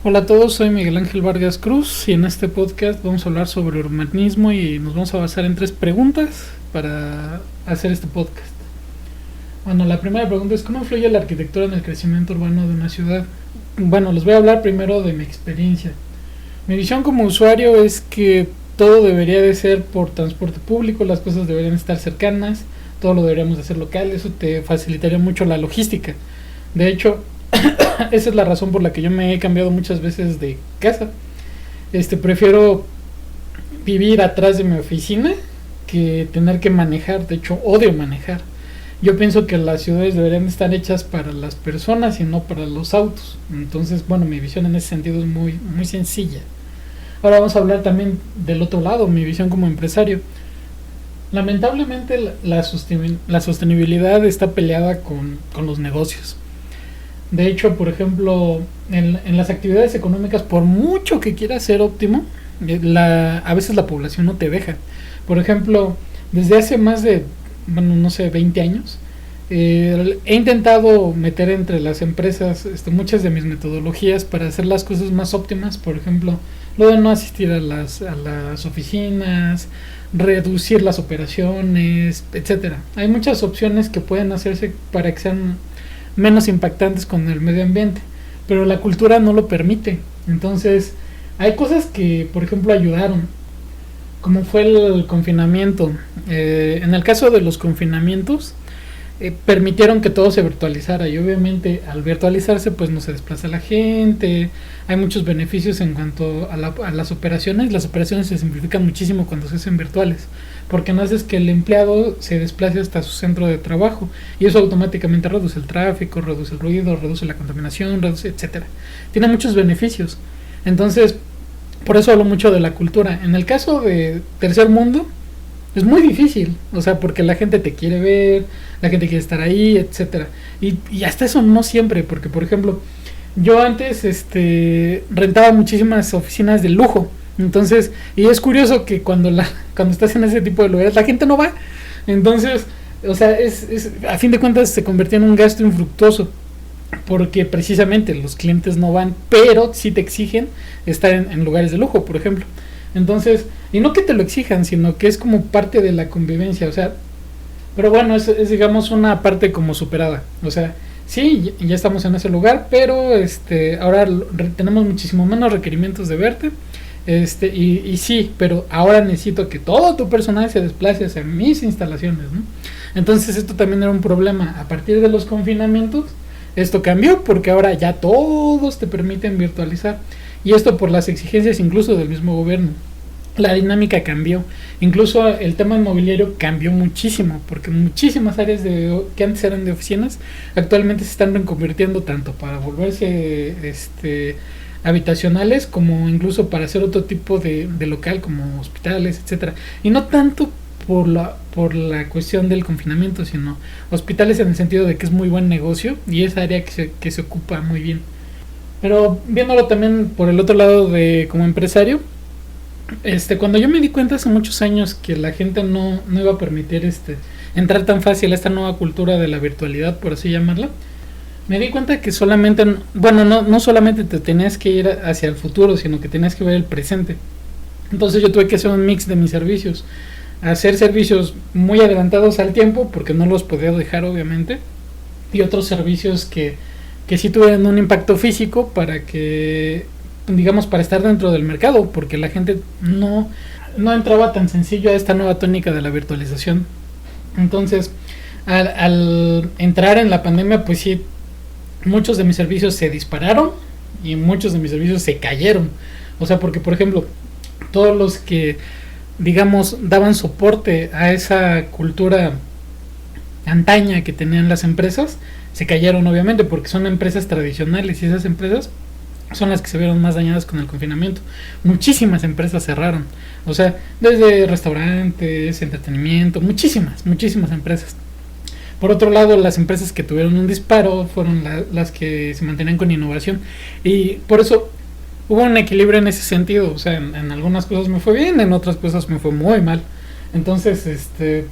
Hola a todos, soy Miguel Ángel Vargas Cruz y en este podcast vamos a hablar sobre urbanismo y nos vamos a basar en tres preguntas para hacer este podcast. Bueno, la primera pregunta es ¿cómo influye la arquitectura en el crecimiento urbano de una ciudad? Bueno, les voy a hablar primero de mi experiencia. Mi visión como usuario es que todo debería de ser por transporte público, las cosas deberían estar cercanas, todo lo deberíamos de hacer local, eso te facilitaría mucho la logística. De hecho, esa es la razón por la que yo me he cambiado muchas veces de casa. Prefiero vivir atrás de mi oficina que tener que manejar. De hecho, odio manejar. Yo pienso que las ciudades deberían estar hechas para las personas y no para los autos. Entonces, bueno, mi visión en ese sentido es muy sencilla. Ahora vamos a hablar también del otro lado, mi visión como empresario. Lamentablemente la sostenibilidad está peleada con los negocios. De hecho, por ejemplo, en las actividades económicas, por mucho que quieras ser óptimo, a veces la población no te deja. Por ejemplo, desde hace más de, bueno, no sé, 20 años, he intentado meter entre las empresas muchas de mis metodologías para hacer las cosas más óptimas. Por ejemplo, lo de no asistir a las oficinas, reducir las operaciones, etcétera. Hay muchas opciones que pueden hacerse para que sean menos impactantes con el medio ambiente, pero la cultura no lo permite. Entonces, hay cosas que, por ejemplo, ayudaron, como fue el confinamiento. En el caso de los confinamientos, permitieron que todo se virtualizara y obviamente al virtualizarse pues no se desplaza la gente, hay muchos beneficios en cuanto a las operaciones. Las operaciones se simplifican muchísimo cuando se hacen virtuales, porque no haces que el empleado se desplace hasta su centro de trabajo y eso automáticamente reduce el tráfico, reduce el ruido, reduce la contaminación, reduce, etcétera. Tiene muchos beneficios. Entonces, por eso hablo mucho de la cultura. En el caso de tercer mundo es muy difícil, o sea, porque la gente te quiere ver, la gente quiere estar ahí, etcétera. Y hasta eso no siempre, porque por ejemplo, yo antes rentaba muchísimas oficinas de lujo. Entonces, y es curioso que cuando estás en ese tipo de lugares, la gente no va. Entonces, o sea, a fin de cuentas se convirtió en un gasto infructuoso, porque precisamente los clientes no van, pero sí te exigen estar en lugares de lujo, por ejemplo. Entonces, y no que te lo exijan, sino que es como parte de la convivencia, o sea, pero bueno, es digamos una parte como superada, o sea, sí, ya estamos en ese lugar, pero ahora tenemos muchísimo menos requerimientos de verte, y sí, pero ahora necesito que todo tu personal se desplace hacia mis instalaciones, ¿no? Entonces esto también era un problema. A partir de los confinamientos, esto cambió porque ahora ya todos te permiten virtualizar. Y esto por las exigencias incluso del mismo gobierno. La dinámica cambió. Incluso el tema inmobiliario cambió muchísimo, porque muchísimas áreas que antes eran de oficinas, actualmente se están reconvirtiendo tanto para volverse habitacionales como incluso para hacer otro tipo de local como hospitales, etcétera. Y no tanto por la cuestión del confinamiento, sino hospitales en el sentido de que es muy buen negocio y es área que se ocupa muy bien. Pero viéndolo también por el otro lado de como empresario, cuando yo me di cuenta hace muchos años que la gente no iba a permitir entrar tan fácil a esta nueva cultura de la virtualidad, por así llamarla, me di cuenta que solamente, bueno, no solamente te tenías que ir hacia el futuro, sino que tenías que ver el presente. Entonces yo tuve que hacer un mix de mis servicios, hacer servicios muy adelantados al tiempo, porque no los podía dejar obviamente, y otros servicios que sí tuvieran un impacto físico para que, digamos, para estar dentro del mercado, porque la gente no entraba tan sencillo a esta nueva tónica de la virtualización. Entonces, al entrar en la pandemia, pues sí, muchos de mis servicios se dispararon y muchos de mis servicios se cayeron. O sea, porque por ejemplo, todos los que, digamos, daban soporte a esa cultura antaña que tenían las empresas, se cayeron obviamente porque son empresas tradicionales y esas empresas son las que se vieron más dañadas con el confinamiento. Muchísimas empresas cerraron, o sea, desde restaurantes, entretenimiento, muchísimas empresas. Por otro lado, las empresas que tuvieron un disparo fueron las que se mantenían con innovación y por eso hubo un equilibrio en ese sentido. O sea, en algunas cosas me fue bien, en otras cosas me fue muy mal. Entonces,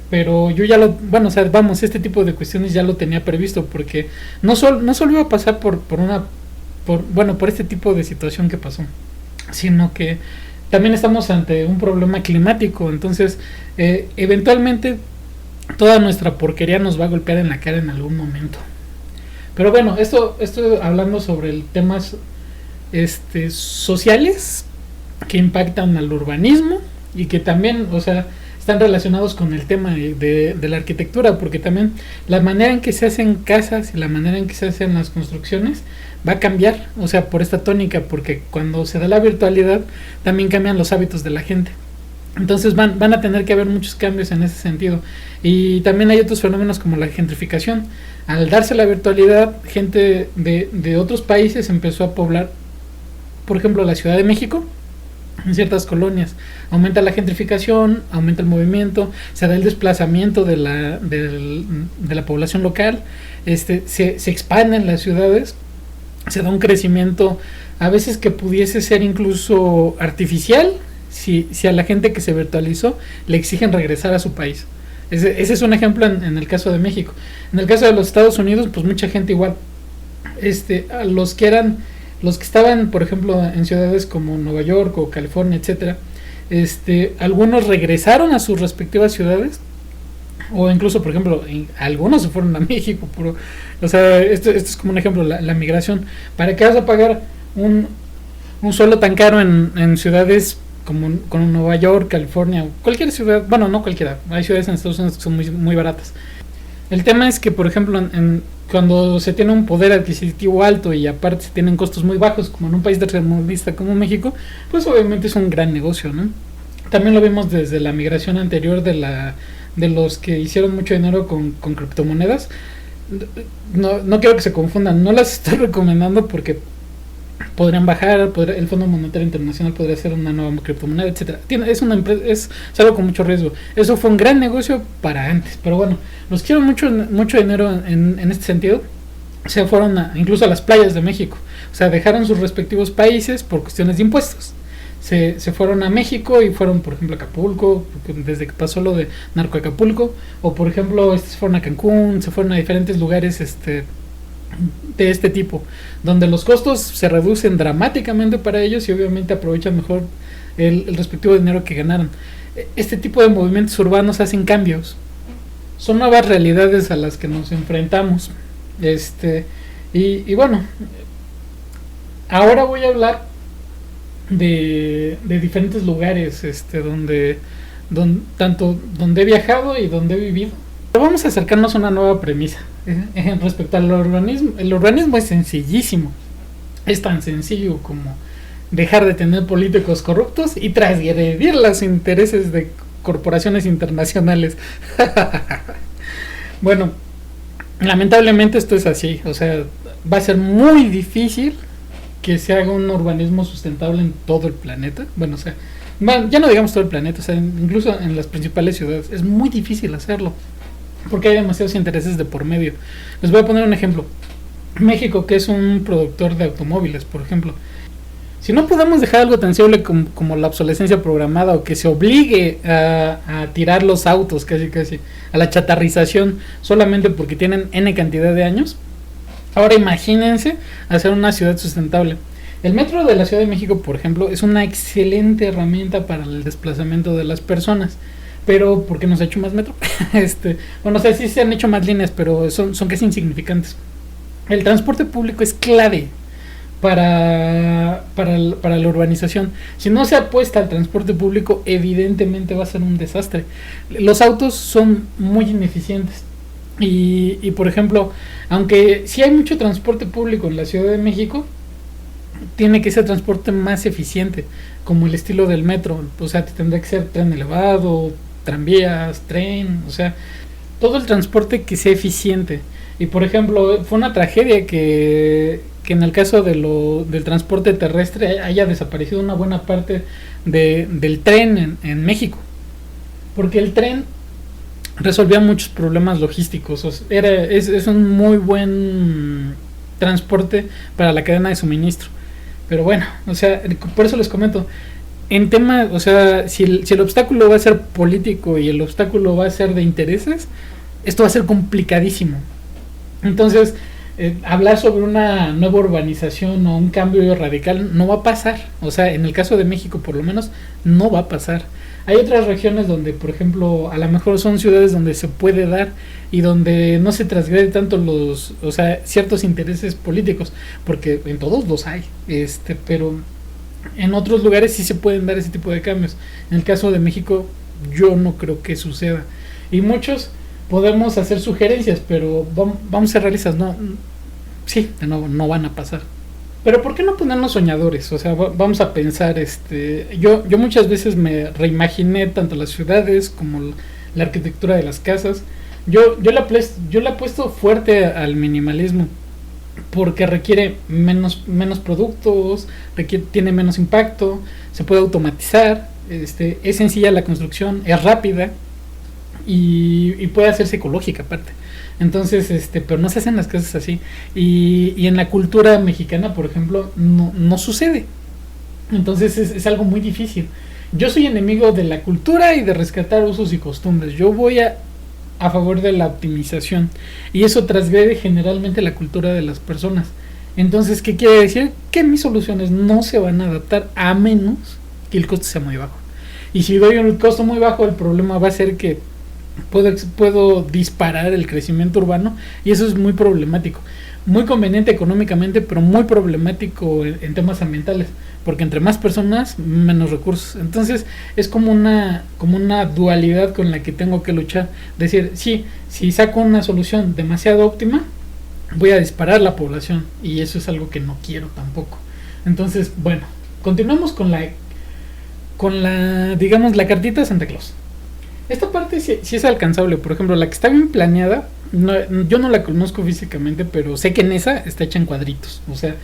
pero yo ya bueno, o sea, vamos, este tipo de cuestiones ya lo tenía previsto porque no solo iba a pasar por una por este tipo de situación que pasó, sino que también estamos ante un problema climático. Entonces eventualmente toda nuestra porquería nos va a golpear en la cara en algún momento. Pero bueno, esto hablando sobre el temas sociales que impactan al urbanismo y que también, o sea, están relacionados con el tema de la arquitectura, porque también la manera en que se hacen casas y la manera en que se hacen las construcciones va a cambiar, o sea, por esta tónica, porque cuando se da la virtualidad también cambian los hábitos de la gente. Entonces van a tener que haber muchos cambios en ese sentido. Y también hay otros fenómenos como la gentrificación. Al darse la virtualidad, gente de otros países empezó a poblar, por ejemplo, la Ciudad de México, en ciertas colonias. Aumenta la gentrificación, aumenta el movimiento, se da el desplazamiento de la población local, se expanden las ciudades, se da un crecimiento a veces que pudiese ser incluso artificial, si a la gente que se virtualizó le exigen regresar a su país. Ese es un ejemplo en el caso de México. En el caso de los Estados Unidos, pues mucha gente igual, a los que estaban, por ejemplo, en ciudades como Nueva York o California, etcétera, algunos regresaron a sus respectivas ciudades, o incluso, por ejemplo, algunos se fueron a México. O sea, esto es como un ejemplo, la migración. ¿Para qué vas a pagar un suelo tan caro en ciudades como Nueva York, California, o cualquier ciudad? Bueno, no cualquiera, hay ciudades en Estados Unidos que son muy, muy baratas. El tema es que, por ejemplo, cuando se tiene un poder adquisitivo alto y aparte se tienen costos muy bajos, como en un país tercermundista como México, pues obviamente es un gran negocio, ¿no? También lo vimos desde la migración anterior de los que hicieron mucho dinero con criptomonedas. No quiero que se confundan, no las estoy recomendando porque podrían bajar, el Fondo Monetario Internacional podría hacer una nueva criptomoneda, etcétera. Es una empresa, es algo con mucho riesgo. Eso fue un gran negocio para antes, pero bueno, los que hicieron mucho dinero en este sentido se fueron incluso a las playas de México. O sea, dejaron sus respectivos países por cuestiones de impuestos. Se fueron a México y fueron, por ejemplo, a Acapulco, desde que pasó lo de Narco Acapulco, o por ejemplo, se fueron a Cancún, se fueron a diferentes lugares de este tipo, donde los costos se reducen dramáticamente para ellos y obviamente aprovechan mejor el respectivo dinero que ganaron. Este tipo de movimientos urbanos hacen cambios, son nuevas realidades a las que nos enfrentamos. Y bueno, ahora voy a hablar de diferentes lugares donde he viajado y donde he vivido. Pero vamos a acercarnos a una nueva premisa respecto al urbanismo. El urbanismo es sencillísimo, es tan sencillo como dejar de tener políticos corruptos y transgredir los intereses de corporaciones internacionales. Bueno, lamentablemente esto es así. O sea, va a ser muy difícil que se haga un urbanismo sustentable en todo el planeta. Bueno, o sea, ya no digamos todo el planeta, o sea, incluso en las principales ciudades es muy difícil hacerlo porque hay demasiados intereses de por medio. Les voy a poner un ejemplo. México, que es un productor de automóviles, por ejemplo, si no podemos dejar algo tan simple como la obsolescencia programada, o que se obligue a tirar los autos casi a la chatarrización solamente porque tienen N cantidad de años, ahora imagínense hacer una ciudad sustentable. El metro de la Ciudad de México, por ejemplo, es una excelente herramienta para el desplazamiento de las personas. Pero, ¿por qué no se ha hecho más metro? Bueno, o sea, sí se han hecho más líneas, pero son casi insignificantes. El transporte público es clave para la urbanización. Si no se apuesta al transporte público, evidentemente va a ser un desastre. Los autos son muy ineficientes. Y por ejemplo, aunque sí hay mucho transporte público en la Ciudad de México, tiene que ser transporte más eficiente, como el estilo del metro. O sea, tendrá que ser tren elevado, tranvías, tren, o sea, todo el transporte que sea eficiente. Y por ejemplo, fue una tragedia que en el caso del transporte terrestre haya desaparecido una buena parte del tren en México, porque el tren resolvía muchos problemas logísticos. O sea, es un muy buen transporte para la cadena de suministro. Pero bueno, o sea, por eso les comento, en tema, o sea, si el obstáculo va a ser político y el obstáculo va a ser de intereses, esto va a ser complicadísimo. Entonces, hablar sobre una nueva urbanización o un cambio radical no va a pasar. O sea, en el caso de México por lo menos no va a pasar. Hay otras regiones donde, por ejemplo, a lo mejor son ciudades donde se puede dar y donde no se transgrede tanto o sea, ciertos intereses políticos, porque en todos los hay, pero en otros lugares sí se pueden dar ese tipo de cambios. En el caso de México, yo no creo que suceda. Y muchos podemos hacer sugerencias, pero vamos a ser realistas, no, sí, de nuevo, no van a pasar. Pero ¿por qué no ponernos soñadores? O sea, vamos a pensar, yo muchas veces me reimaginé tanto las ciudades como la arquitectura de las casas. Yo le apuesto fuerte al minimalismo porque requiere menos productos, tiene menos impacto, se puede automatizar, es sencilla la construcción, es rápida y puede hacerse ecológica aparte. Entonces, pero no se hacen las cosas así. Y en la cultura mexicana, por ejemplo, no sucede. Entonces es algo muy difícil. Yo soy enemigo de la cultura y de rescatar usos y costumbres. Yo voy a favor de la optimización. Y eso transgrede generalmente la cultura de las personas. Entonces, ¿qué quiere decir? Que mis soluciones no se van a adaptar a menos que el costo sea muy bajo. Y si doy un costo muy bajo, el problema va a ser que puedo disparar el crecimiento urbano y eso es muy problemático, muy conveniente económicamente, pero muy problemático en temas ambientales, porque entre más personas menos recursos. Entonces es como una dualidad con la que tengo que luchar, decir, sí, si saco una solución demasiado óptima voy a disparar la población y eso es algo que no quiero tampoco. Entonces, bueno, continuamos con la digamos la cartita de Santa Claus. Esta parte sí es alcanzable. Por ejemplo, la que está bien planeada, yo no la conozco físicamente, pero sé que en esa está hecha en cuadritos. O sea,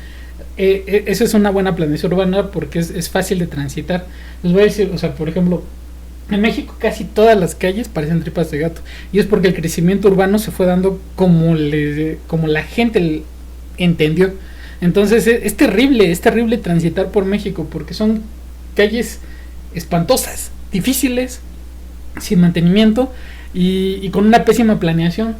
eso es una buena planeación urbana porque es fácil de transitar. Les voy a decir, o sea, por ejemplo, en México casi todas las calles parecen tripas de gato. Y es porque el crecimiento urbano se fue dando como la gente entendió. Entonces es terrible transitar por México porque son calles espantosas, difíciles, sin mantenimiento y con una pésima planeación.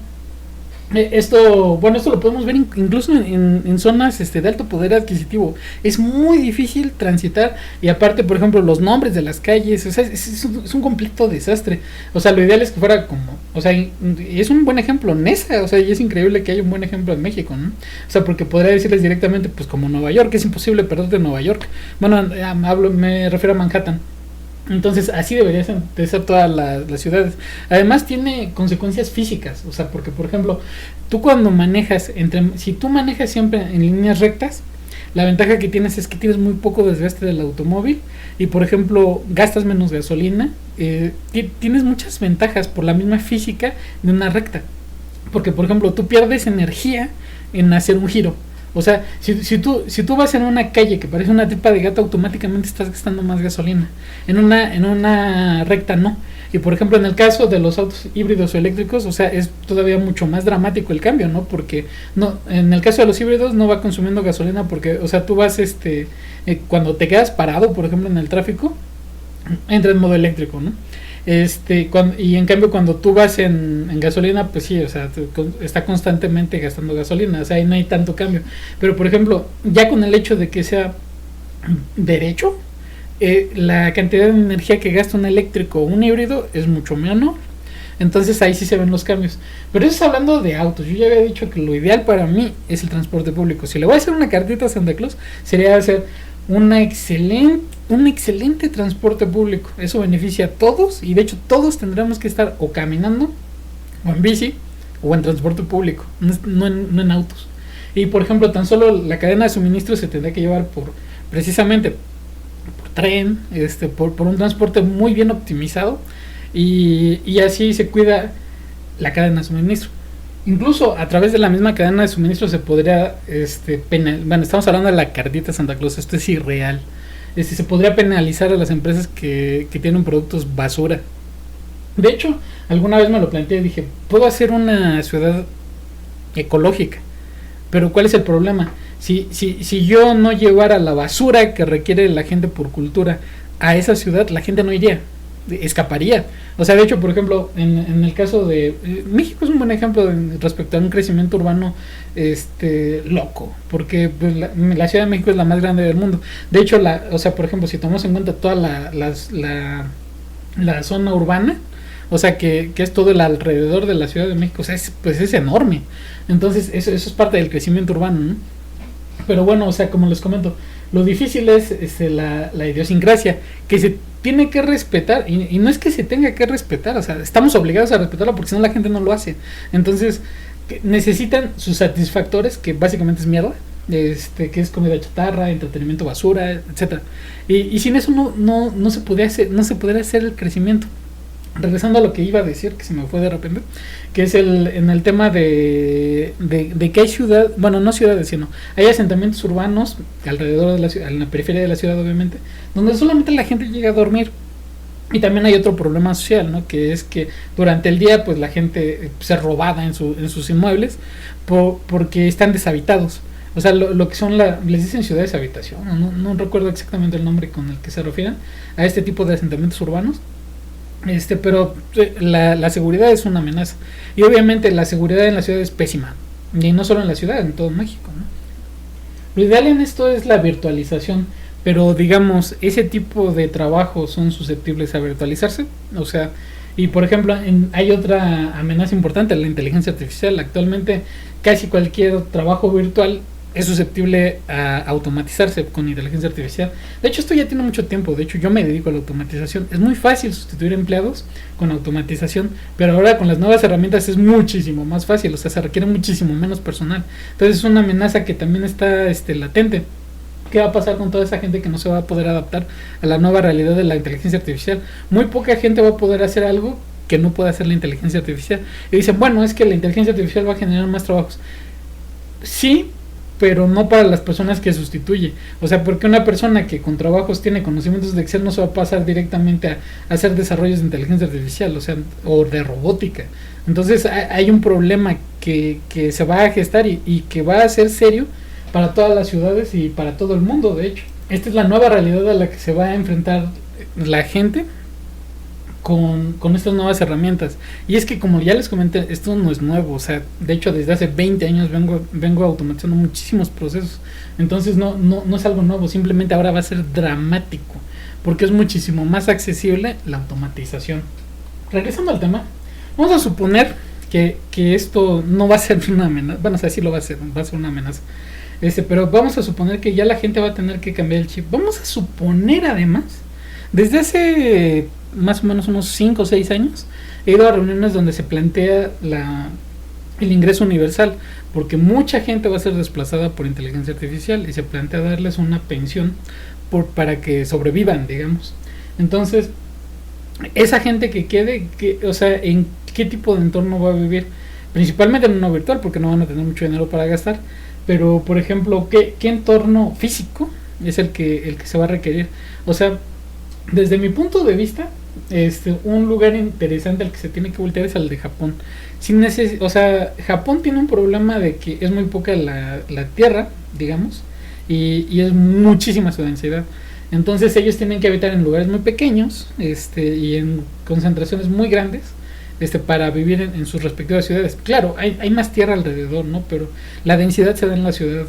Esto lo podemos ver incluso en zonas de alto poder adquisitivo. Es muy difícil transitar y aparte, por ejemplo, los nombres de las calles, o sea, es un completo desastre. O sea, lo ideal es que fuera como, o sea, y es un buen ejemplo Nesa, o sea, y es increíble que haya un buen ejemplo en México, ¿no? O sea, porque podría decirles directamente, pues como Nueva York, es imposible perderte en Nueva York. Bueno, me refiero a Manhattan. Entonces así deberían de ser todas las ciudades. Además tiene consecuencias físicas, o sea, porque por ejemplo, tú cuando manejas, si tú manejas siempre en líneas rectas, la ventaja que tienes es que tienes muy poco desgaste del automóvil y por ejemplo gastas menos gasolina, tienes muchas ventajas por la misma física de una recta, porque por ejemplo tú pierdes energía en hacer un giro. O sea, si tú vas en una calle que parece una tripa de gato, automáticamente estás gastando más gasolina. En una recta no. Y por ejemplo, en el caso de los autos híbridos o eléctricos, o sea, es todavía mucho más dramático el cambio, ¿no? Porque en el caso de los híbridos no va consumiendo gasolina porque, o sea, tú vas, cuando te quedas parado, por ejemplo, en el tráfico, entra en modo eléctrico, ¿no? Y en cambio cuando tú vas en gasolina, pues sí, o sea, está constantemente gastando gasolina, o sea, ahí no hay tanto cambio. Pero por ejemplo, ya con el hecho de que sea derecho, la cantidad de energía que gasta un eléctrico o un híbrido es mucho menor. Entonces ahí sí se ven los cambios. Pero eso es hablando de autos. Yo ya había dicho que lo ideal para mí es el transporte público. Si le voy a hacer una cartita a Santa Claus, sería hacer un excelente transporte público. Eso beneficia a todos y de hecho todos tendremos que estar o caminando o en bici o en transporte público, no en autos. Y por ejemplo, tan solo la cadena de suministro se tendrá que llevar precisamente por tren, por un transporte muy bien optimizado y así se cuida la cadena de suministro. Incluso a través de la misma cadena de suministro se podría bueno, estamos hablando de la cartita Santa Claus, esto es irreal. Se podría penalizar a las empresas que tienen productos basura. De hecho, alguna vez me lo planteé y dije, puedo hacer una ciudad ecológica, pero ¿cuál es el problema? Si yo no llevara la basura que requiere la gente por cultura a esa ciudad, la gente no iría. escaparía. O sea, de hecho, por ejemplo, en el caso de México es un buen ejemplo respecto a un crecimiento urbano loco, porque pues, la Ciudad de México es la más grande del mundo. De hecho, o sea, por ejemplo, si tomamos en cuenta toda la zona urbana, o sea, que es todo el alrededor de la Ciudad de México, o sea, pues es enorme. Entonces, eso es parte del crecimiento urbano, ¿no? Pero bueno, o sea, como les comento, lo difícil es la idiosincrasia, que se tiene que respetar, y no es que se tenga que respetar, o sea, estamos obligados a respetarlo porque si no la gente no lo hace. Entonces, necesitan sus satisfactores, que básicamente es mierda, que es comida chatarra, entretenimiento basura, etcétera. Y sin eso no se podría hacer el crecimiento. Regresando a lo que iba a decir, que se me fue de repente, que es en el tema de que hay ciudad, bueno, no ciudades, sino hay asentamientos urbanos alrededor de la ciudad, en la periferia de la ciudad, obviamente, donde solamente la gente llega a dormir. Y también hay otro problema social, ¿no? Que es que durante el día, pues la gente se robada en sus inmuebles porque están deshabitados. O sea, lo que son les dicen ciudades de habitación, no recuerdo exactamente el nombre con el que se refieren a este tipo de asentamientos urbanos. Pero la seguridad es una amenaza. Y obviamente la seguridad en la ciudad es pésima. Y no solo en la ciudad, en todo México, ¿no? Lo ideal en esto es la virtualización. Pero digamos, ese tipo de trabajos son susceptibles a virtualizarse. O sea, y por ejemplo, hay otra amenaza importante, la inteligencia artificial. Actualmente casi cualquier trabajo virtual es susceptible a automatizarse con inteligencia artificial. De hecho, esto ya tiene mucho tiempo. De hecho, yo me dedico a la automatización. Es muy fácil sustituir empleados con automatización, pero ahora con las nuevas herramientas es muchísimo más fácil. O sea, se requiere muchísimo menos personal. Entonces es una amenaza que también está latente. ¿Qué va a pasar con toda esa gente que no se va a poder adaptar a la nueva realidad de la inteligencia artificial? Muy poca gente va a poder hacer algo que no pueda hacer la inteligencia artificial. Y dicen, bueno, es que la inteligencia artificial va a generar más trabajos. Sí, pero no para las personas que sustituye. O sea, porque una persona que con trabajos tiene conocimientos de Excel no se va a pasar directamente a hacer desarrollos de inteligencia artificial, o sea, o de robótica. Entonces hay un problema que se va a gestar y que va a ser serio para todas las ciudades y para todo el mundo, de hecho. Esta es la nueva realidad a la que se va a enfrentar la gente con estas nuevas herramientas. Y es que, como ya les comenté, esto no es nuevo. O sea, de hecho, desde hace 20 años vengo automatizando muchísimos procesos. Entonces no es algo nuevo, simplemente ahora va a ser dramático, porque es muchísimo más accesible la automatización. Regresando al tema, vamos a suponer que esto no va a ser una amenaza. Bueno, o sea, sí lo va a ser una amenaza. Pero vamos a suponer que ya la gente va a tener que cambiar el chip. Vamos a suponer además, desde hace más o menos unos 5 o 6 años, he ido a reuniones donde se plantea el ingreso universal, porque mucha gente va a ser desplazada por inteligencia artificial y se plantea darles una pensión para que sobrevivan, digamos. Entonces, esa gente que quede, o sea, ¿en qué tipo de entorno va a vivir? Principalmente en uno virtual, porque no van a tener mucho dinero para gastar. Pero, por ejemplo, ¿qué entorno físico es el que se va a requerir? O sea, desde mi punto de vista, un lugar interesante al que se tiene que voltear es al de Japón. O sea, Japón tiene un problema de que es muy poca la tierra, digamos, y es muchísima su densidad. Entonces ellos tienen que habitar en lugares muy pequeños y en concentraciones muy grandes para vivir en sus respectivas ciudades. Claro, hay más tierra alrededor, ¿no? Pero la densidad se da en las ciudades.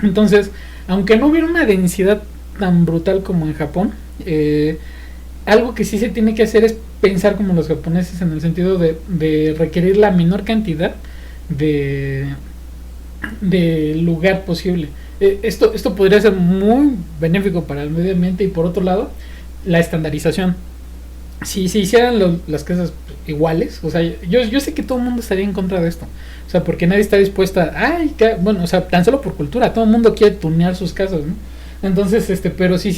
Entonces, aunque no hubiera una densidad tan brutal como en Japón, algo que sí se tiene que hacer es pensar como los japoneses, en el sentido de requerir la menor cantidad de lugar posible. Esto podría ser muy benéfico para el medio ambiente. Y por otro lado, la estandarización. Si se hicieran las casas iguales, o sea, yo sé que todo el mundo estaría en contra de esto, o sea, porque nadie está dispuesto bueno, o sea, tan solo por cultura, todo el mundo quiere tunear sus casas, ¿no? Entonces, pero si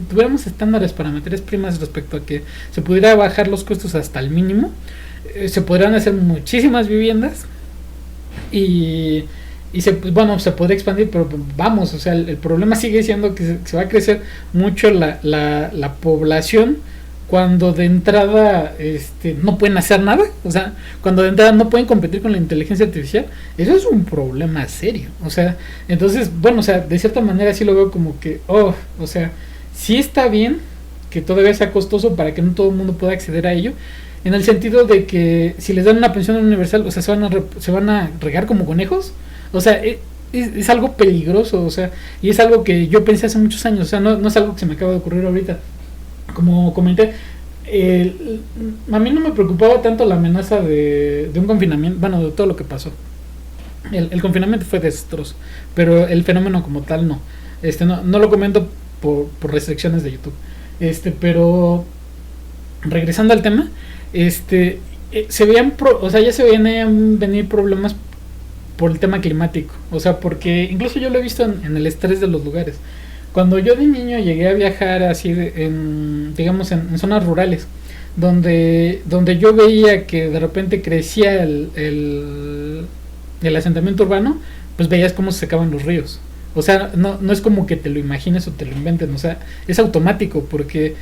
tuviéramos estándares para materias primas respecto a que se pudiera bajar los costos hasta el mínimo, se podrían hacer muchísimas viviendas y se podría expandir, pero vamos, o sea, el problema sigue siendo que se va a crecer mucho la población, cuando de entrada no pueden hacer nada. O sea, cuando de entrada no pueden competir con la inteligencia artificial. Eso es un problema serio. O sea, entonces, bueno, o sea, de cierta manera sí lo veo como que, o sea, sí está bien que todavía sea costoso para que no todo el mundo pueda acceder a ello, en el sentido de que si les dan una pensión universal, o sea, se van a regar como conejos, o sea, es algo peligroso, o sea, y es algo que yo pensé hace muchos años, o sea, no es algo que se me acaba de ocurrir ahorita. Como comenté, a mí no me preocupaba tanto la amenaza de un confinamiento, bueno, de todo lo que pasó. El confinamiento fue desastroso, pero el fenómeno como tal no. No lo comento por restricciones de YouTube. Pero regresando al tema, se veían, o sea, ya se veían venir problemas por el tema climático. O sea, porque incluso yo lo he visto en el estrés de los lugares. Cuando yo de niño llegué a viajar así, digamos, en zonas rurales, donde yo veía que de repente crecía el asentamiento urbano, pues veías cómo se secaban los ríos. O sea, no es como que te lo imagines o te lo inventen, o sea, es automático porque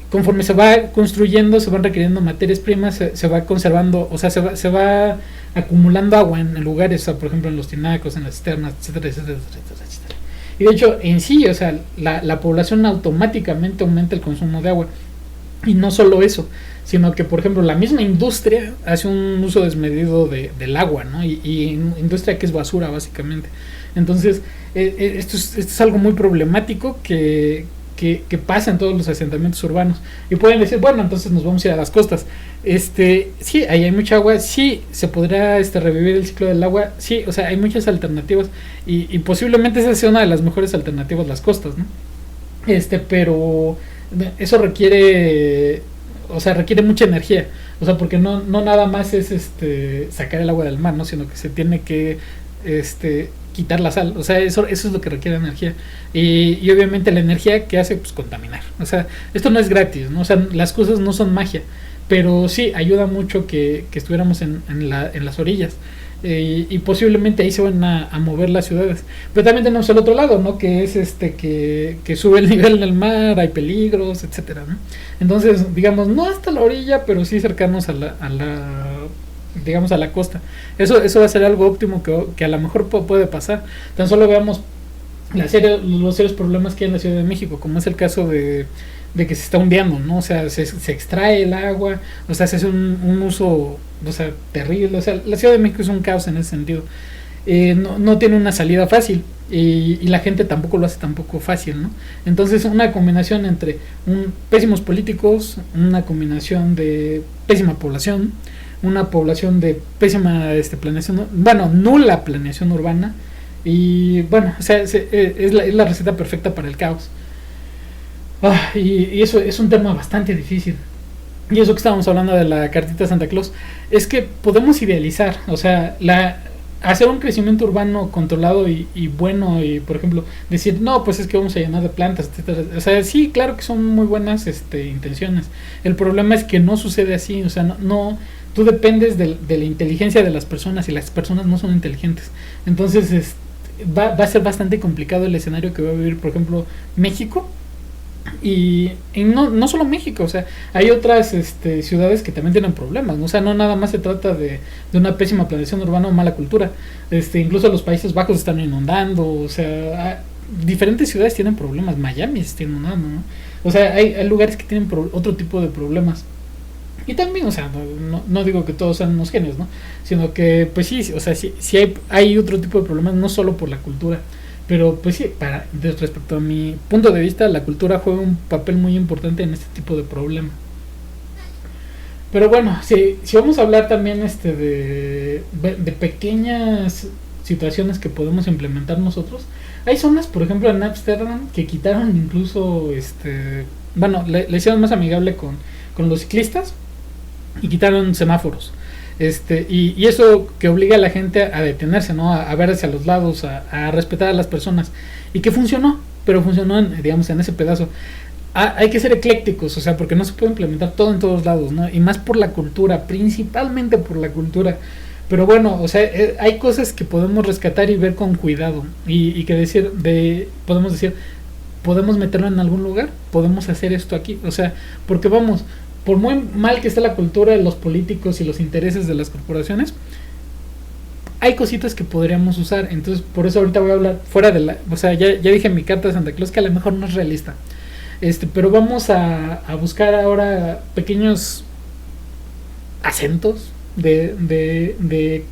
conforme se va construyendo, se van requiriendo materias primas, se va conservando, o sea, se va acumulando agua en lugares, o sea, por ejemplo en los tinacos, en las cisternas, etcétera, etcétera, etcétera, etcétera. Y de hecho, en sí, o sea, la población automáticamente aumenta el consumo de agua. Y no solo eso, sino que, por ejemplo, la misma industria hace un uso desmedido del agua, ¿no? Y industria que es basura, básicamente. Entonces, esto es algo muy problemático que pasa en todos los asentamientos urbanos. Y pueden decir, bueno, entonces nos vamos a ir a las costas. Sí, ahí hay mucha agua, sí, se podrá revivir el ciclo del agua, sí, o sea, hay muchas alternativas. Y posiblemente esa sea una de las mejores alternativas, las costas, ¿no? Pero eso requiere, o sea, requiere mucha energía, o sea, porque no nada más es sacar el agua del mar, no, sino que se tiene que quitar la sal, o sea, eso es lo que requiere energía. Y obviamente la energía que hace, pues, contaminar, o sea, esto no es gratis, ¿no? O sea, las cosas no son magia, pero sí ayuda mucho que estuviéramos en las orillas. Y posiblemente ahí se van a mover las ciudades. Pero también tenemos el otro lado, ¿no? Que es que sube el nivel del mar, hay peligros, etcétera, ¿no? Entonces, digamos, no hasta la orilla, pero sí cercanos a digamos, a la costa. Eso va a ser algo óptimo que a lo mejor puede pasar. Tan solo veamos los serios problemas que hay en la Ciudad de México, como es el caso de que se está hundiendo, ¿no? O sea, se extrae el agua, o sea, se hace un uso, o sea, terrible. O sea, la Ciudad de México es un caos en ese sentido. No tiene una salida fácil y la gente tampoco lo hace tampoco fácil, ¿no? Entonces, una combinación entre pésimos políticos, una combinación de pésima población, una población de pésima planeación, bueno, nula planeación urbana, y bueno, o sea, es la receta perfecta para el caos. Y eso es un tema bastante difícil. Y eso que estábamos hablando de la cartita de Santa Claus, es que podemos idealizar, o sea, hacer un crecimiento urbano controlado y bueno, y por ejemplo, decir, no, pues es que vamos a llenar de plantas, etcétera. O sea, sí, claro que son muy buenas intenciones. El problema es que no sucede así, o sea, no tú dependes de la inteligencia de las personas y las personas no son inteligentes. Entonces, va a ser bastante complicado el escenario que va a vivir, por ejemplo, México. Y no solo México, o sea, hay otras ciudades que también tienen problemas, ¿no? O sea, no nada más se trata de una pésima planeación urbana o mala cultura. Incluso los Países Bajos están inundando, o sea, diferentes ciudades tienen problemas. Miami se está inundando, ¿no? O sea, hay lugares que tienen otro tipo de problemas. Y también, o sea, no digo que todos sean unos genios, ¿no? Sino que, pues sí, o sea, sí hay otro tipo de problemas, no solo por la cultura. Pero pues sí, respecto a mi punto de vista, la cultura juega un papel muy importante en este tipo de problemas. Pero bueno, si vamos a hablar también de pequeñas situaciones que podemos implementar nosotros, hay zonas, por ejemplo, en Ámsterdam que quitaron incluso, bueno, le hicieron más amigable con los ciclistas y quitaron semáforos. Y eso que obliga a la gente a detenerse, ¿no? A ver hacia los lados, a respetar a las personas. Y que funcionó, pero funcionó digamos, en ese pedazo. Hay que ser eclécticos, o sea, porque no se puede implementar todo en todos lados, ¿no? Y más por la cultura, principalmente por la cultura. Pero bueno, o sea, hay cosas que podemos rescatar y ver con cuidado. Y que podemos meterlo en algún lugar, podemos hacer esto aquí. O sea, porque vamos, por muy mal que esté la cultura de los políticos y los intereses de las corporaciones, hay cositas que podríamos usar. Entonces, por eso ahorita voy a hablar fuera de o sea, ya dije mi carta de Santa Claus, que a lo mejor no es realista. Pero vamos a buscar ahora pequeños acentos de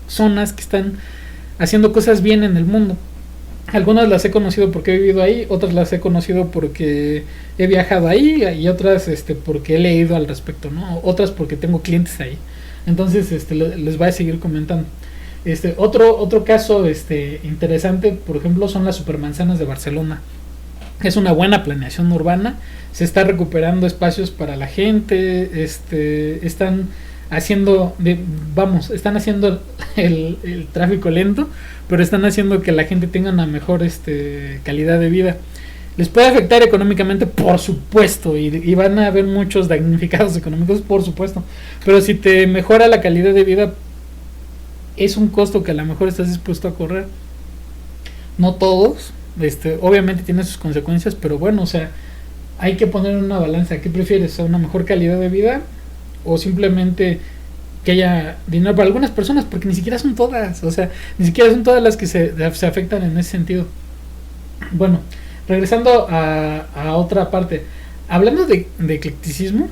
zonas que están haciendo cosas bien en el mundo. Algunas las he conocido porque he vivido ahí, otras las he conocido porque he viajado ahí y otras porque he leído al respecto, ¿no? Otras porque tengo clientes ahí. Entonces les voy a seguir comentando. Otro caso interesante, por ejemplo, son las supermanzanas de Barcelona. Es una buena planeación urbana, se está recuperando espacios para la gente, están haciendo están haciendo el tráfico lento, pero están haciendo que la gente tenga una mejor calidad de vida. Les puede afectar económicamente, por supuesto, y van a haber muchos damnificados económicos, por supuesto, pero si te mejora la calidad de vida, es un costo que a lo mejor estás dispuesto a correr. No todos, obviamente tiene sus consecuencias, pero bueno, o sea, hay que poner una balanza. ¿Qué prefieres? ¿Una mejor calidad de vida o simplemente que haya dinero para algunas personas? Porque ni siquiera son todas, o sea, ni siquiera son todas las que se afectan en ese sentido. Bueno, regresando a otra parte, hablando de eclecticismo,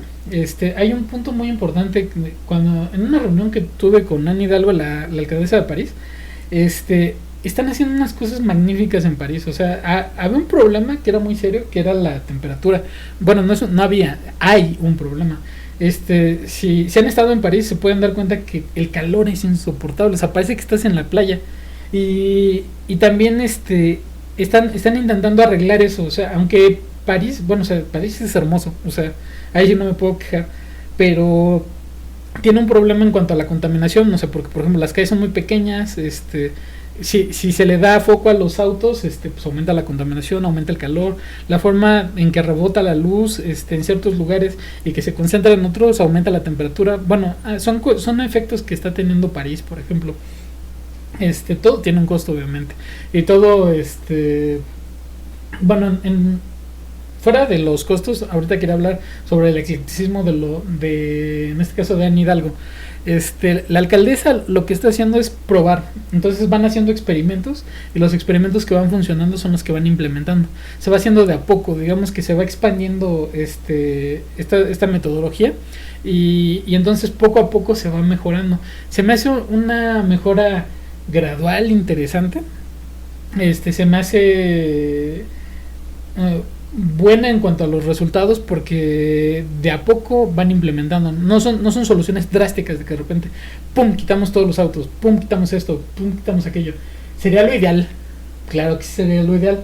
hay un punto muy importante. Cuando en una reunión que tuve con Anne Hidalgo, la alcaldesa de París, están haciendo unas cosas magníficas en París. O sea, había un problema que era muy serio, que era la temperatura. Bueno, no había, hay un problema. Si han estado en París se pueden dar cuenta que el calor es insoportable. O sea, parece que estás en la playa. Y también están intentando arreglar eso. O sea, aunque París, bueno, o sea, París es hermoso. O sea, ahí sí no me puedo quejar. Pero tiene un problema en cuanto a la contaminación. No sé, porque por ejemplo las calles son muy pequeñas. Si se le da foco a los autos, pues aumenta la contaminación, aumenta el calor, la forma en que rebota la luz en ciertos lugares y que se concentra en otros, aumenta la temperatura. Bueno, son efectos que está teniendo París, por ejemplo. Todo tiene un costo, obviamente, y todo bueno, fuera de los costos, ahorita quiero hablar sobre el eclecticismo en este caso de Anne Hidalgo. La alcaldesa lo que está haciendo es probar. Entonces van haciendo experimentos y los experimentos que van funcionando son los que van implementando. Se va haciendo de a poco, digamos que se va expandiendo esta metodología y entonces poco a poco se va mejorando. Se me hace una mejora gradual interesante. Se me hace buena en cuanto a los resultados porque de a poco van implementando. No son soluciones drásticas de que de repente pum, quitamos todos los autos, pum, quitamos esto, pum, quitamos aquello. Sería lo ideal, claro que sí sería lo ideal,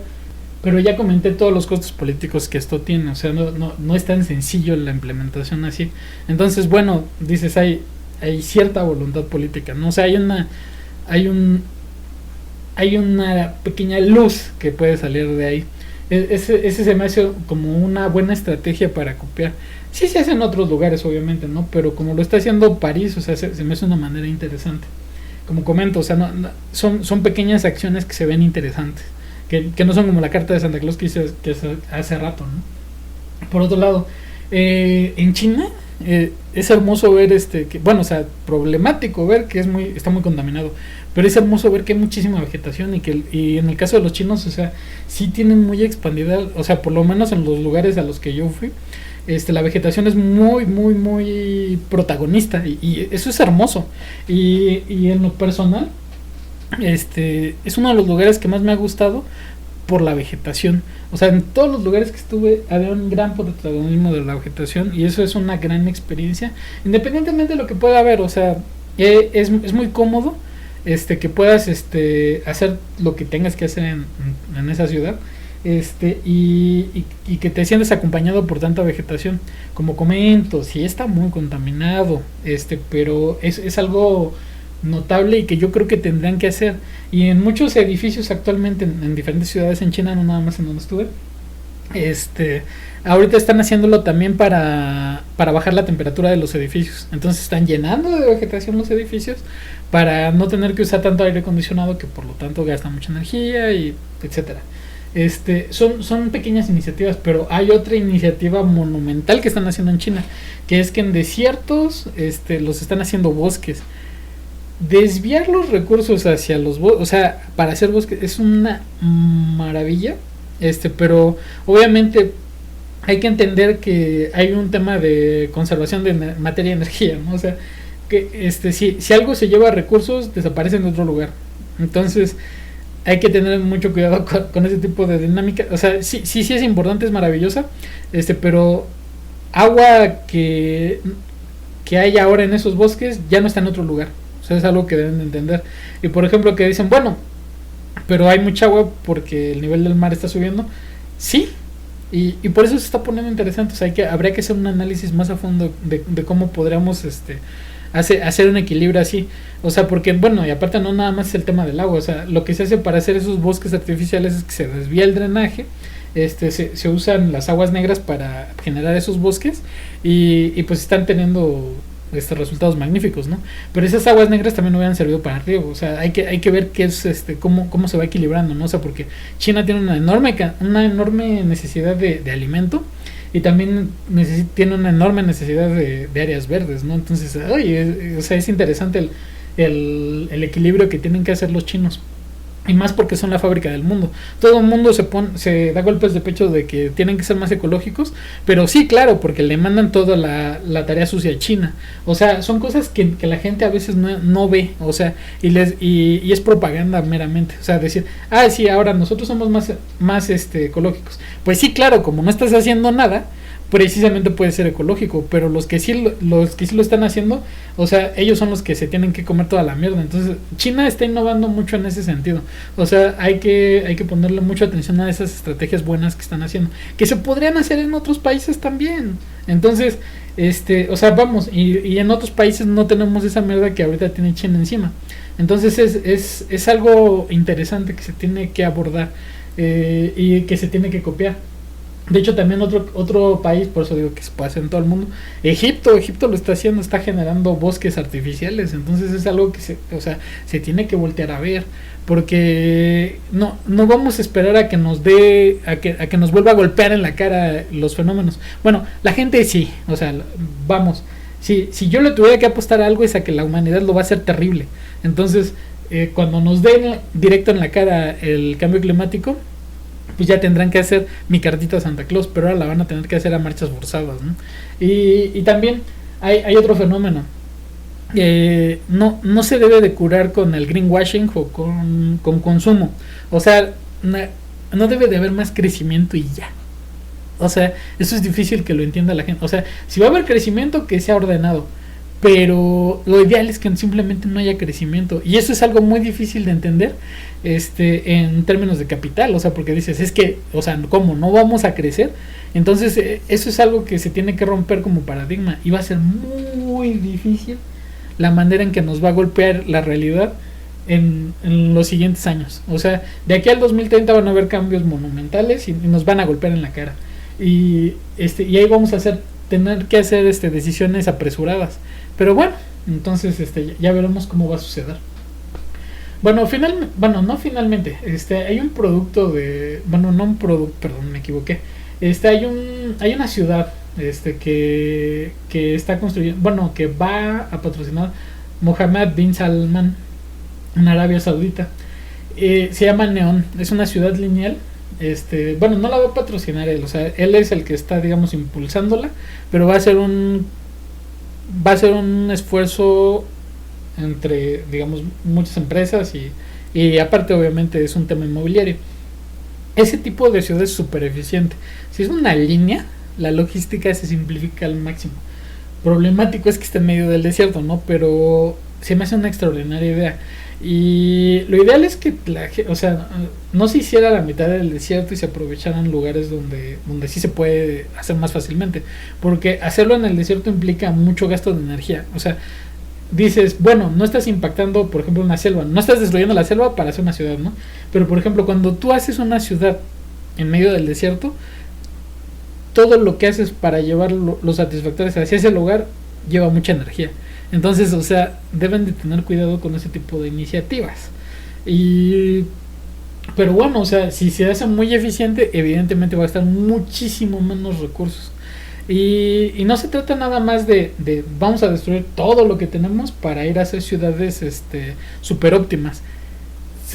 pero ya comenté todos los costos políticos que esto tiene. O sea, no es tan sencillo la implementación así. Entonces, bueno, dices, hay cierta voluntad política, ¿no? O sea, hay una pequeña luz que puede salir de ahí. Ese se me hace como una buena estrategia para copiar. Sí se hace en otros lugares, obviamente, ¿no? Pero como lo está haciendo París, o sea, se me hace una manera interesante. Como comento, o sea, son pequeñas acciones que se ven interesantes, que no son como la carta de Santa Claus que hice hace rato, ¿no? Por otro lado, en China es hermoso ver bueno, o sea, problemático ver que está muy contaminado, pero es hermoso ver que hay muchísima vegetación y en el caso de los chinos, o sea, sí tienen muy expandida, o sea, por lo menos en los lugares a los que yo fui, la vegetación es muy, muy, muy protagonista y eso es hermoso. Y en lo personal, es uno de los lugares que más me ha gustado por la vegetación. O sea, en todos los lugares que estuve había un gran protagonismo de la vegetación y eso es una gran experiencia, independientemente de lo que pueda haber. O sea, es muy cómodo que puedas hacer lo que tengas que hacer en esa ciudad, y que te sientes acompañado por tanta vegetación. Como comento, sí está muy contaminado, pero es algo notable y que yo creo que tendrán que hacer. Y en muchos edificios actualmente en diferentes ciudades en China, no nada más en donde estuve, ahorita están haciéndolo también para bajar la temperatura de los edificios. Entonces están llenando de vegetación los edificios para no tener que usar tanto aire acondicionado, que por lo tanto gasta mucha energía y etcétera. Son pequeñas iniciativas, pero hay otra iniciativa monumental que están haciendo en China, que es que en desiertos los están haciendo bosques. Desviar los recursos hacia los bosques, o sea, para hacer bosques es una maravilla, pero obviamente hay que entender que hay un tema de conservación de materia y energía, ¿no? O sea, que si algo se lleva recursos, desaparece en otro lugar. Entonces, hay que tener mucho cuidado con ese tipo de dinámica. O sea, sí es importante, es maravillosa, pero agua que hay ahora en esos bosques ya no está en otro lugar. O sea, es algo que deben de entender. Y por ejemplo, que dicen, bueno, pero hay mucha agua porque el nivel del mar está subiendo. Sí, y por eso se está poniendo interesante. O sea, habría que hacer un análisis más a fondo de cómo podríamos hacer un equilibrio así. O sea, porque, bueno, y aparte no nada más es el tema del agua. O sea, lo que se hace para hacer esos bosques artificiales es que se desvía el drenaje. Se usan las aguas negras para generar esos bosques y pues están teniendo resultados magníficos, ¿no? Pero esas aguas negras también no hubieran servido para riego. O sea, hay que ver qué es cómo se va equilibrando, ¿no? O sea, porque China tiene una enorme necesidad de alimento y también tiene una enorme necesidad de áreas verdes, ¿no? Entonces, oye, o sea, es interesante el equilibrio que tienen que hacer los chinos. Y más porque son la fábrica del mundo. Todo el mundo se da golpes de pecho de que tienen que ser más ecológicos. Pero sí, claro, porque le mandan toda la tarea sucia a China. O sea, son cosas que la gente a veces no ve. O sea, y es propaganda meramente. O sea, decir, sí, ahora nosotros somos más ecológicos. Pues sí, claro, como no estás haciendo nada, precisamente puede ser ecológico, pero los que sí lo están haciendo, o sea, ellos son los que se tienen que comer toda la mierda. Entonces, China está innovando mucho en ese sentido. O sea, hay que ponerle mucha atención a esas estrategias buenas que están haciendo, que se podrían hacer en otros países también. Entonces, o sea, vamos, y en otros países no tenemos esa mierda que ahorita tiene China encima. Entonces es algo interesante que se tiene que abordar, y que se tiene que copiar. De hecho, también otro país, por eso digo que se puede hacer en todo el mundo, Egipto lo está haciendo, está generando bosques artificiales. Entonces es algo que se tiene que voltear a ver, porque no vamos a esperar a que nos vuelva a golpear en la cara los fenómenos. Bueno, la gente sí, o sea, vamos, si yo le tuviera que apostar a algo es a que la humanidad lo va a hacer terrible. Entonces, cuando nos den directo en la cara el cambio climático, pues ya tendrán que hacer mi cartita a Santa Claus, pero ahora la van a tener que hacer a marchas forzadas, ¿no? Y también hay otro fenómeno. No se debe de curar con el greenwashing o con consumo. O sea, no debe de haber más crecimiento y ya. O sea, eso es difícil que lo entienda la gente. O sea, si va a haber crecimiento, que sea ordenado. Pero lo ideal es que simplemente no haya crecimiento. Y eso es algo muy difícil de entender en términos de capital. O sea, porque dices, es que, o sea, ¿cómo? ¿No vamos a crecer? Entonces, eso es algo que se tiene que romper como paradigma. Y va a ser muy difícil la manera en que nos va a golpear la realidad en los siguientes años. O sea, de aquí al 2030 van a haber cambios monumentales y nos van a golpear en la cara. Y ahí vamos a tener que hacer decisiones apresuradas. Pero bueno, entonces ya veremos cómo va a suceder. Bueno, no finalmente, hay un producto no un producto, perdón, me equivoqué. Hay una ciudad que está construyendo, bueno, que va a patrocinar Mohammed bin Salman en Arabia Saudita. Se llama Neón, es una ciudad lineal. Bueno, no la va a patrocinar él, o sea, él es el que está, digamos, impulsándola, pero va a ser un esfuerzo entre, digamos, muchas empresas y aparte obviamente es un tema inmobiliario. Ese tipo de ciudad es súper eficiente. Si es una línea, la logística se simplifica al máximo. Problemático es que está en medio del desierto, ¿no? Pero se me hace una extraordinaria idea. Y lo ideal es que no se hiciera la mitad del desierto y se aprovecharan lugares donde sí se puede hacer más fácilmente, porque hacerlo en el desierto implica mucho gasto de energía. O sea, dices, bueno, no estás impactando, por ejemplo, una selva, no estás destruyendo la selva para hacer una ciudad, ¿no? Pero por ejemplo, cuando tú haces una ciudad en medio del desierto, todo lo que haces para llevar los satisfactores hacia ese lugar lleva mucha energía. Entonces, o sea, deben de tener cuidado con ese tipo de iniciativas. Pero bueno, o sea, si se hace muy eficiente, evidentemente va a estar muchísimo menos recursos. Y no se trata nada más de vamos a destruir todo lo que tenemos para ir a hacer ciudades super óptimas.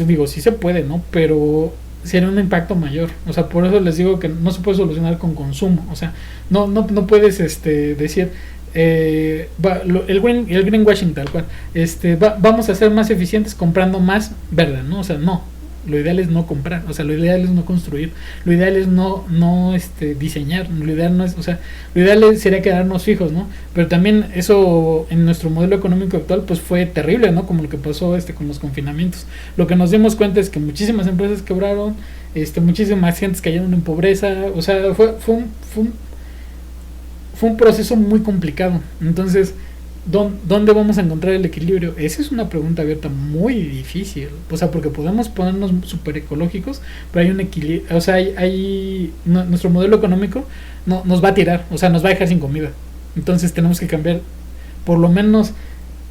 Digo, sí se puede, ¿no? Pero sería un impacto mayor. O sea, por eso les digo que no se puede solucionar con consumo. O sea, no puedes decir el greenwashing tal cual. Vamos a ser más eficientes comprando más verde, ¿no? O sea, no. Lo ideal es no comprar, o sea, lo ideal es no construir, lo ideal es no diseñar, lo ideal no es, o sea, lo ideal sería quedarnos fijos, ¿no? Pero también eso en nuestro modelo económico actual pues fue terrible, ¿no? Como lo que pasó con los confinamientos. Lo que nos dimos cuenta es que muchísimas empresas quebraron, muchísimas gentes cayeron en pobreza, o sea, fue un proceso muy complicado. Entonces, ¿dónde vamos a encontrar el equilibrio? Esa es una pregunta abierta muy difícil. O sea, porque podemos ponernos súper ecológicos, pero hay un equilibrio. O sea, nuestro modelo económico nos va a tirar, o sea, nos va a dejar sin comida. Entonces tenemos que cambiar por lo menos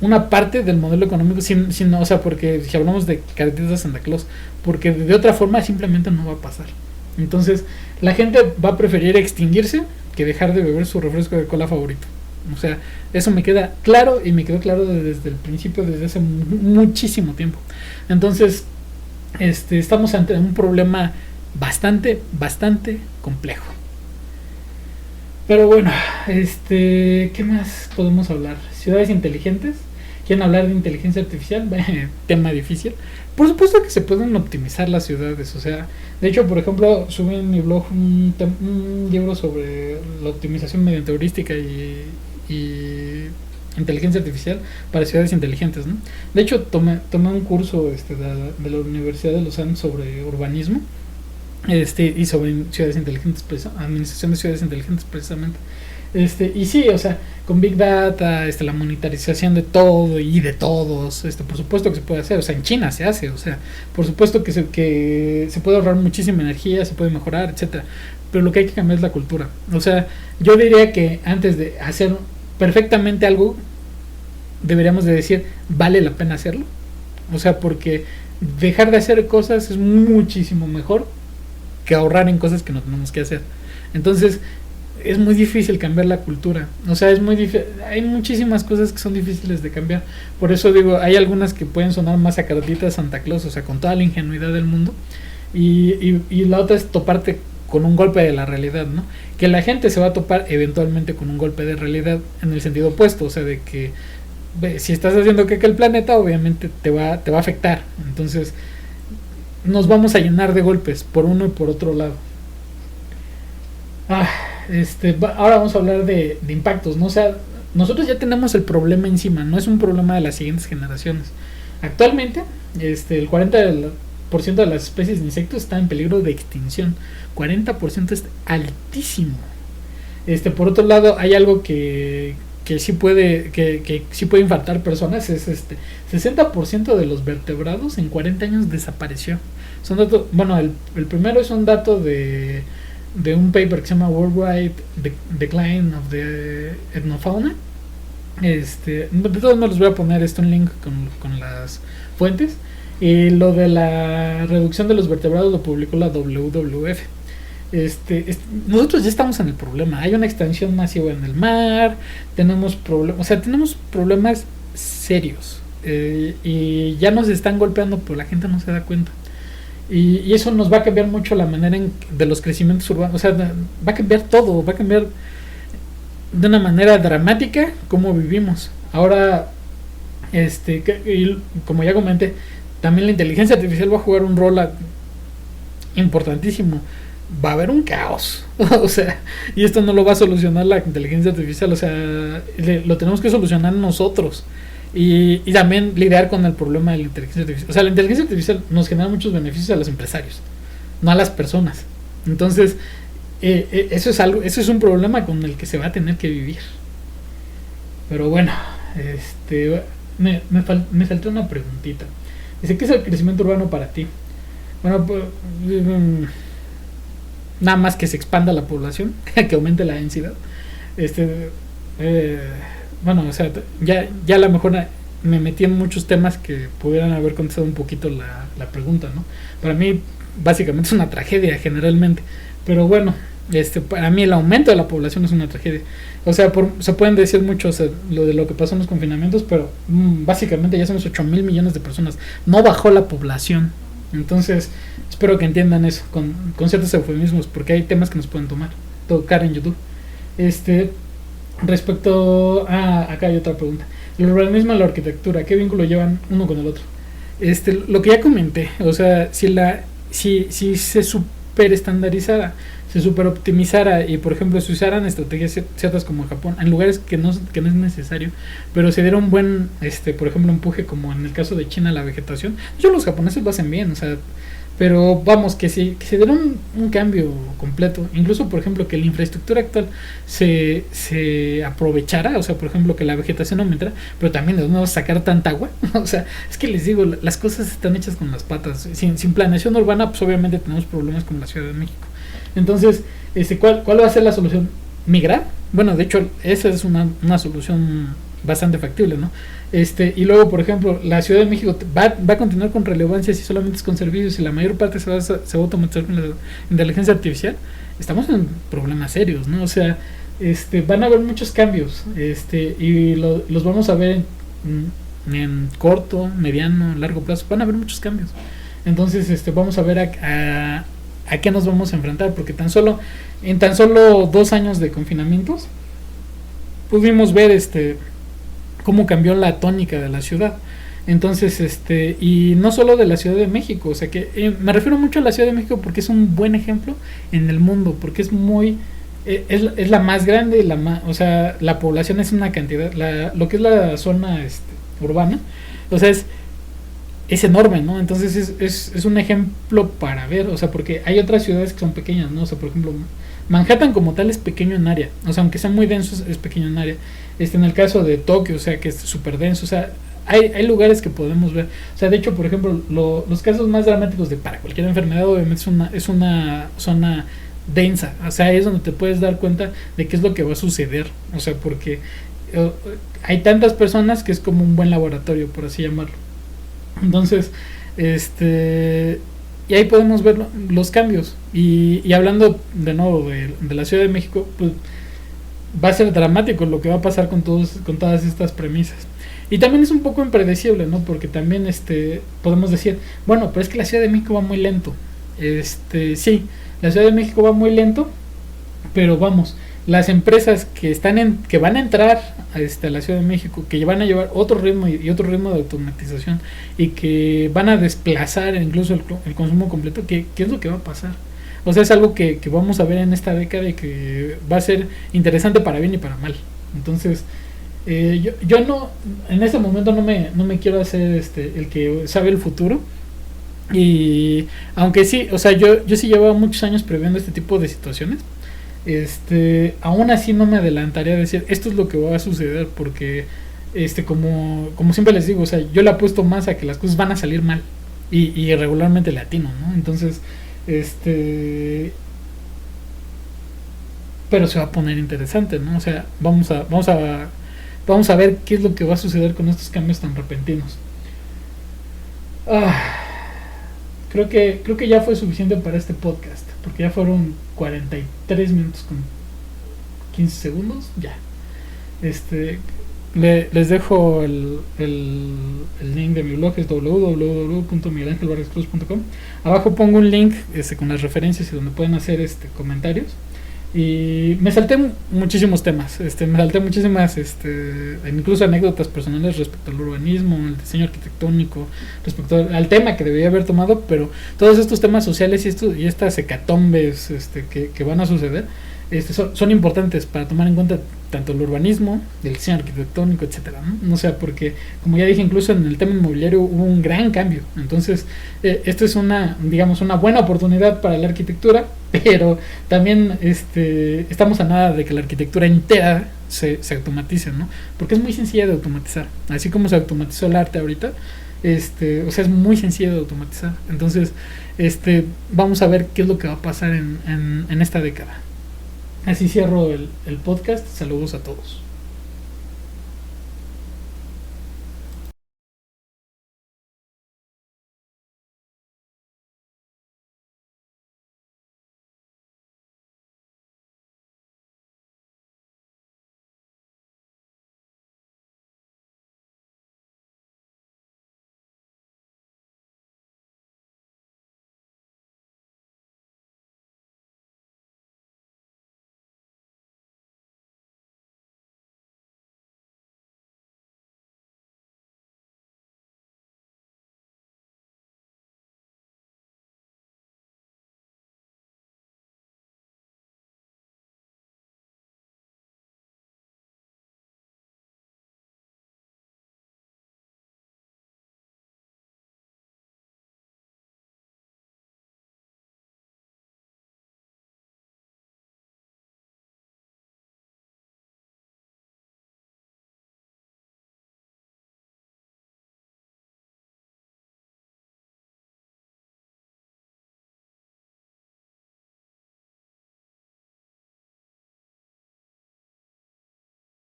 una parte del modelo económico, o sea, porque si hablamos de caretitas de Santa Claus, porque de otra forma simplemente no va a pasar. Entonces, la gente va a preferir extinguirse que dejar de beber su refresco de cola favorito. O sea, eso me queda claro y me quedó claro desde el principio, desde hace muchísimo tiempo. Entonces, estamos ante un problema bastante complejo. Pero bueno, ¿qué más podemos hablar? Ciudades inteligentes. ¿Quieren hablar de inteligencia artificial? Tema difícil. Por supuesto que se pueden optimizar las ciudades. O sea, de hecho, por ejemplo, subí en mi blog un libro sobre la optimización mediante heurística y inteligencia artificial para ciudades inteligentes, ¿no? De hecho, tomé un curso de la Universidad de Lausanne sobre urbanismo y sobre ciudades inteligentes, administración de ciudades inteligentes precisamente. Y sí, o sea, con Big Data, la monitorización de todo y de todos, por supuesto que se puede hacer, o sea, en China se hace, o sea, por supuesto que se puede ahorrar muchísima energía, se puede mejorar, etcétera, pero lo que hay que cambiar es la cultura. O sea, yo diría que antes de hacer perfectamente algo, deberíamos de decir, ¿vale la pena hacerlo? O sea, porque dejar de hacer cosas es muchísimo mejor que ahorrar en cosas que no tenemos que hacer. Entonces, es muy difícil cambiar la cultura. O sea, hay muchísimas cosas que son difíciles de cambiar. Por eso digo, hay algunas que pueden sonar más a cartita Santa Claus, o sea, con toda la ingenuidad del mundo. Y la otra es toparte con un golpe de la realidad, ¿no? Que la gente se va a topar eventualmente con un golpe de realidad en el sentido opuesto, o sea, de que si estás haciendo que el planeta, obviamente te va a afectar. Entonces, nos vamos a llenar de golpes por uno y por otro lado. Ahora vamos a hablar de impactos, ¿no? O sea, nosotros ya tenemos el problema encima, no es un problema de las siguientes generaciones. Actualmente, el 40% de las especies de insectos están en peligro de extinción. 40% es altísimo. Por otro lado, hay algo que sí puede sí puede infartar personas, es 60% de los vertebrados en 40 años desapareció. Son datos, bueno, el primero es un dato de un paper que se llama Worldwide Decline of the Ethnofauna. De todos modos les voy a poner un link con las fuentes. Y lo de la reducción de los vertebrados lo publicó la WWF. Nosotros ya estamos en el problema. Hay una extinción masiva en el mar. Tenemos problemas serios. Y ya nos están golpeando, pero la gente no se da cuenta. Y eso nos va a cambiar mucho la manera de los crecimientos urbanos. O sea, va a cambiar todo. Va a cambiar de una manera dramática cómo vivimos. Ahora, y como ya comenté, también la inteligencia artificial va a jugar un rol importantísimo. Va a haber un caos. O sea, y esto no lo va a solucionar la inteligencia artificial. O sea, lo tenemos que solucionar nosotros. Y también lidiar con el problema de la inteligencia artificial. O sea, la inteligencia artificial nos genera muchos beneficios a los empresarios, no a las personas. Entonces, eso es un problema con el que se va a tener que vivir. Pero bueno, me faltó una preguntita. Dice, ¿qué es el crecimiento urbano para ti? Bueno, pues, nada más que se expanda la población, que aumente la densidad. Bueno, o sea, ya a lo mejor me metí en muchos temas que pudieran haber contestado un poquito la pregunta, ¿no? Para mí, básicamente es una tragedia generalmente. Pero bueno, para mí el aumento de la población es una tragedia. O sea, se pueden decir mucho, o sea, lo que pasó en los confinamientos, pero básicamente ya somos 8,000 millones de personas. No bajó la población. Entonces, espero que entiendan eso con ciertos eufemismos, porque hay temas que nos pueden tocar en YouTube. Este, respecto a, acá hay otra pregunta. El urbanismo y la arquitectura, ¿qué vínculo llevan uno con el otro? Lo que ya comenté, o sea, si se super estandarizara, se super optimizara y por ejemplo se usaran estrategias ciertas como en Japón, en lugares que no es necesario, pero se diera un buen, por ejemplo, empuje como en el caso de China, la vegetación. Yo los japoneses lo hacen bien, o sea, pero vamos, que se diera un cambio completo. Incluso, por ejemplo, que la infraestructura actual se aprovechara, o sea, por ejemplo, que la vegetación aumentara, pero también de nuevo sacar tanta agua. O sea, es que les digo, las cosas están hechas con las patas. Sin planeación urbana, pues obviamente tenemos problemas como la Ciudad de México. Entonces, ¿cuál va a ser la solución? ¿Migrar? Bueno, de hecho, esa es una solución bastante factible, ¿no? Y luego, por ejemplo, la Ciudad de México va a continuar con relevancia si solamente es con servicios y la mayor parte se va a automatizar con la inteligencia artificial. Estamos en problemas serios, ¿no? O sea, van a haber muchos cambios, y los vamos a ver en corto, mediano, largo plazo. Van a haber muchos cambios. Entonces, vamos a ver a qué nos vamos a enfrentar, porque en tan solo 2 años de confinamientos pudimos ver cómo cambió la tónica de la ciudad. Entonces, y no solo de la Ciudad de México, o sea que me refiero mucho a la Ciudad de México porque es un buen ejemplo en el mundo, porque es muy es la más grande, o sea, la población es una cantidad, lo que es la zona urbana, o sea, es enorme, ¿no? Entonces es un ejemplo para ver, o sea, porque hay otras ciudades que son pequeñas, ¿no? O sea, por ejemplo, Manhattan como tal es pequeño en área, o sea, aunque sea muy denso es pequeño en área. En el caso de Tokio, o sea, que es súper denso, o sea, hay lugares que podemos ver, o sea, de hecho, por ejemplo, los casos más dramáticos para cualquier enfermedad obviamente es una zona densa, o sea, es donde te puedes dar cuenta de qué es lo que va a suceder, o sea, porque hay tantas personas que es como un buen laboratorio, por así llamarlo. Entonces, y ahí podemos ver los cambios. Y hablando de nuevo de la Ciudad de México, pues va a ser dramático lo que va a pasar con todas estas premisas. Y también es un poco impredecible, ¿no? Porque también podemos decir, bueno, pero es que la Ciudad de México va muy lento. Sí, la Ciudad de México va muy lento, pero vamos, las empresas que van a entrar a la Ciudad de México, que van a llevar otro ritmo y otro ritmo de automatización y que van a desplazar incluso el consumo completo, ¿qué es lo que va a pasar? O sea, es algo que vamos a ver en esta década y que va a ser interesante para bien y para mal. Entonces, yo no, en este momento no me quiero hacer el que sabe el futuro. Y aunque sí, o sea, yo sí llevaba muchos años previendo este tipo de situaciones. Aún así no me adelantaría a decir esto es lo que va a suceder, porque como siempre les digo, o sea, yo le apuesto más a que las cosas van a salir mal y regularmente le atino, ¿no? Entonces, pero se va a poner interesante, ¿no? O sea, vamos a ver qué es lo que va a suceder con estos cambios tan repentinos. Creo que ya fue suficiente para este podcast, porque ya fueron 43 minutos con 15 segundos, ya. Les dejo el link de mi blog, es www.miguelangelvargascruz.com. Abajo pongo un link con las referencias y donde pueden hacer comentarios. Y me salté muchísimos temas, me salté muchísimas, incluso anécdotas personales respecto al urbanismo, el diseño arquitectónico, respecto al tema que debería haber tomado, pero todos estos temas sociales y estas hecatombes que van a suceder, son importantes para tomar en cuenta tanto el urbanismo, el diseño arquitectónico, etcétera, ¿no? O sea, porque como ya dije, incluso en el tema inmobiliario hubo un gran cambio. Entonces, esto es una buena oportunidad para la arquitectura, pero también estamos a nada de que la arquitectura entera se automatice, ¿no? Porque es muy sencilla de automatizar, así como se automatizó el arte ahorita. O sea, es muy sencillo de automatizar. Entonces, vamos a ver qué es lo que va a pasar en esta década. Así cierro el podcast. Saludos a todos.